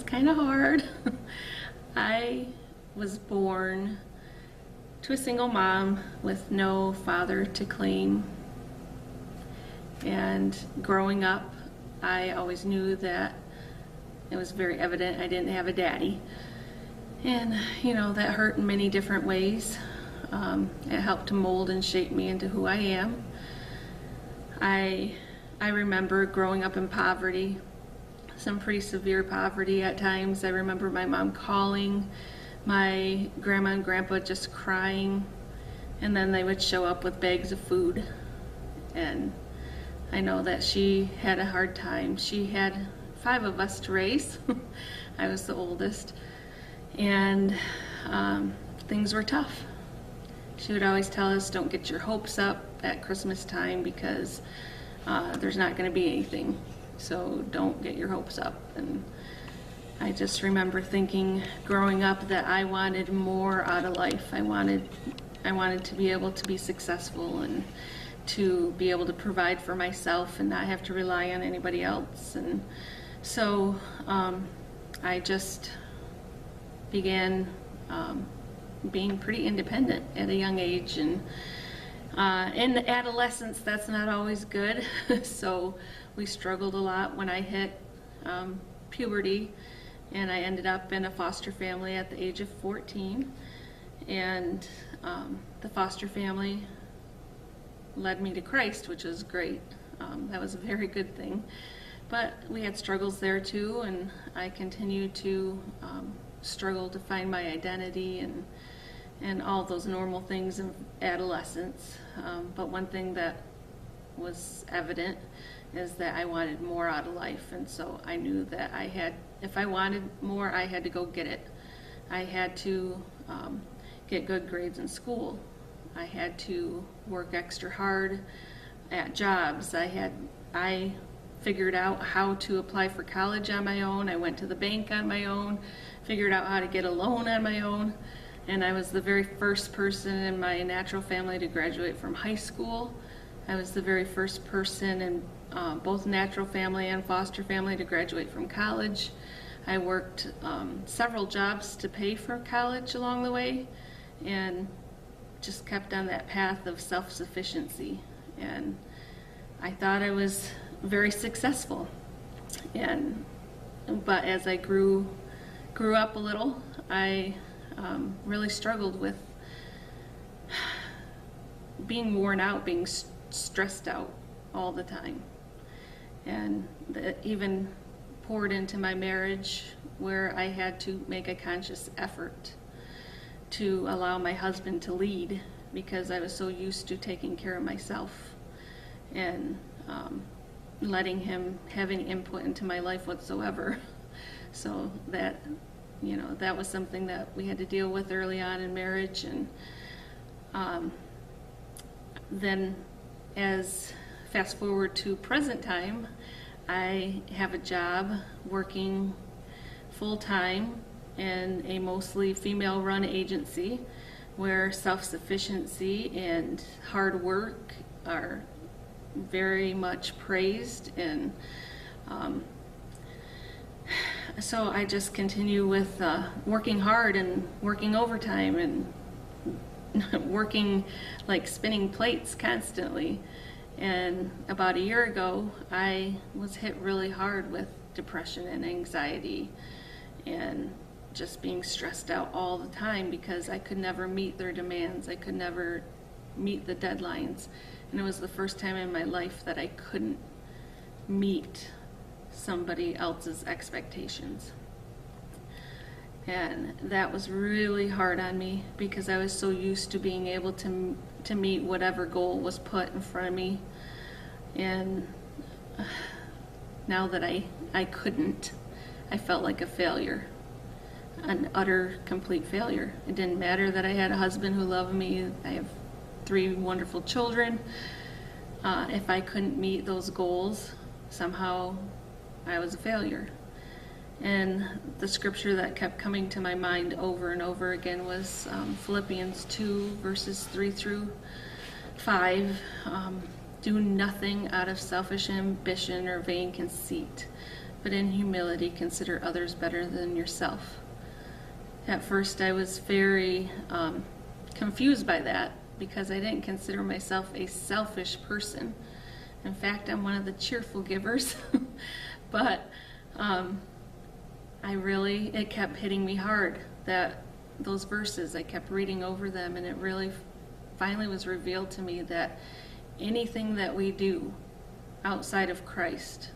kind of hard. I was born to a single mom with no father to claim. And growing up, I always knew that it was very evident I didn't have a daddy. And, that hurt in many different ways. It helped to mold and shape me into who I am. I remember growing up in poverty, some pretty severe poverty at times. I remember my mom calling my grandma and grandpa just crying, and then they would show up with bags of food. And I know that she had a hard time. She had 5 of us to raise. I was the oldest, and things were tough. She would always tell us, don't get your hopes up at Christmas time because there's not going to be anything, so don't get your hopes up. And I just remember thinking growing up that I wanted more out of life. I wanted to be able to be successful and to be able to provide for myself and not have to rely on anybody else. And so I just began being pretty independent at a young age, and in adolescence that's not always good. So we struggled a lot when I hit puberty, and I ended up in a foster family at the age of 14, and the foster family led me to Christ, which was great. That was a very good thing, but we had struggles there too, and I continued to struggle to find my identity and all those normal things in adolescence. But one thing that was evident is that I wanted more out of life, and so I knew that if I wanted more, I had to go get it. I had to get good grades in school. I had to work extra hard at jobs. I figured out how to apply for college on my own. I went to the bank on my own, figured out how to get a loan on my own, and I was the very first person in my natural family to graduate from high school. I was the very first person in both natural family and foster family to graduate from college. I worked several jobs to pay for college along the way, and just kept on that path of self-sufficiency. And I thought I was very successful. But as I grew up a little, I really struggled with being worn out, being stressed out all the time. And that even poured into my marriage, where I had to make a conscious effort to allow my husband to lead, because I was so used to taking care of myself and letting him have any input into my life whatsoever. So that was something that we had to deal with early on in marriage. And then as fast forward to present time, I have a job working full-time in a mostly female-run agency where self-sufficiency and hard work are very much praised. And so I just continue with working hard and working overtime and working like spinning plates constantly. And about a year ago, I was hit really hard with depression and anxiety and just being stressed out all the time because I could never meet their demands. I could never meet the deadlines. And it was the first time in my life that I couldn't meet somebody else's expectations. And that was really hard on me because I was so used to being able to meet whatever goal was put in front of me. And now that I couldn't, I felt like a failure. An utter, complete failure. It didn't matter that I had a husband who loved me. I have 3 wonderful children. If I couldn't meet those goals, somehow I was a failure. And the scripture that kept coming to my mind over and over again was Philippians 2, verses 3 through 5. Do nothing out of selfish ambition or vain conceit, but in humility consider others better than yourself. At first I was very confused by that because I didn't consider myself a selfish person. In fact, I'm one of the cheerful givers, but it kept hitting me hard, that those verses, I kept reading over them, and it really finally was revealed to me that anything that we do outside of Christ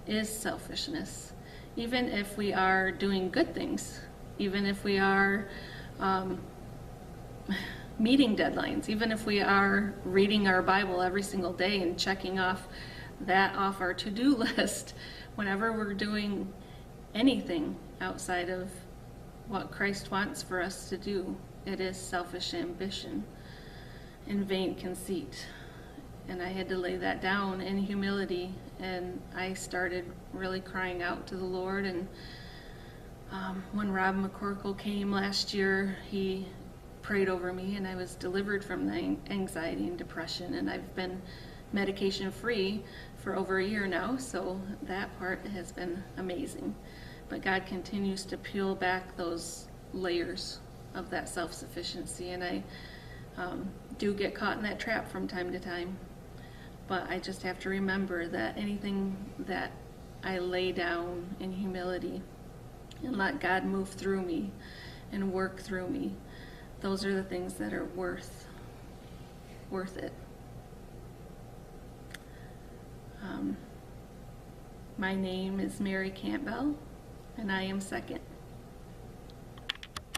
is selfishness. Even if we are doing good things, even if we are meeting deadlines, even if we are reading our Bible every single day and checking off our to-do list, whenever we're doing anything outside of what Christ wants for us to do, it is selfish ambition and vain conceit. And I had to lay that down in humility, and I started really crying out to the Lord. And when Rob McCorkle came last year, he prayed over me, and I was delivered from the anxiety and depression, and I've been medication free for over a year now, so that part has been amazing. But God continues to peel back those layers of that self-sufficiency, and I do get caught in that trap from time to time. But I just have to remember that anything that I lay down in humility and let God move through me and work through me, those are the things that are worth it. My name is Mary Campbell, and I am second.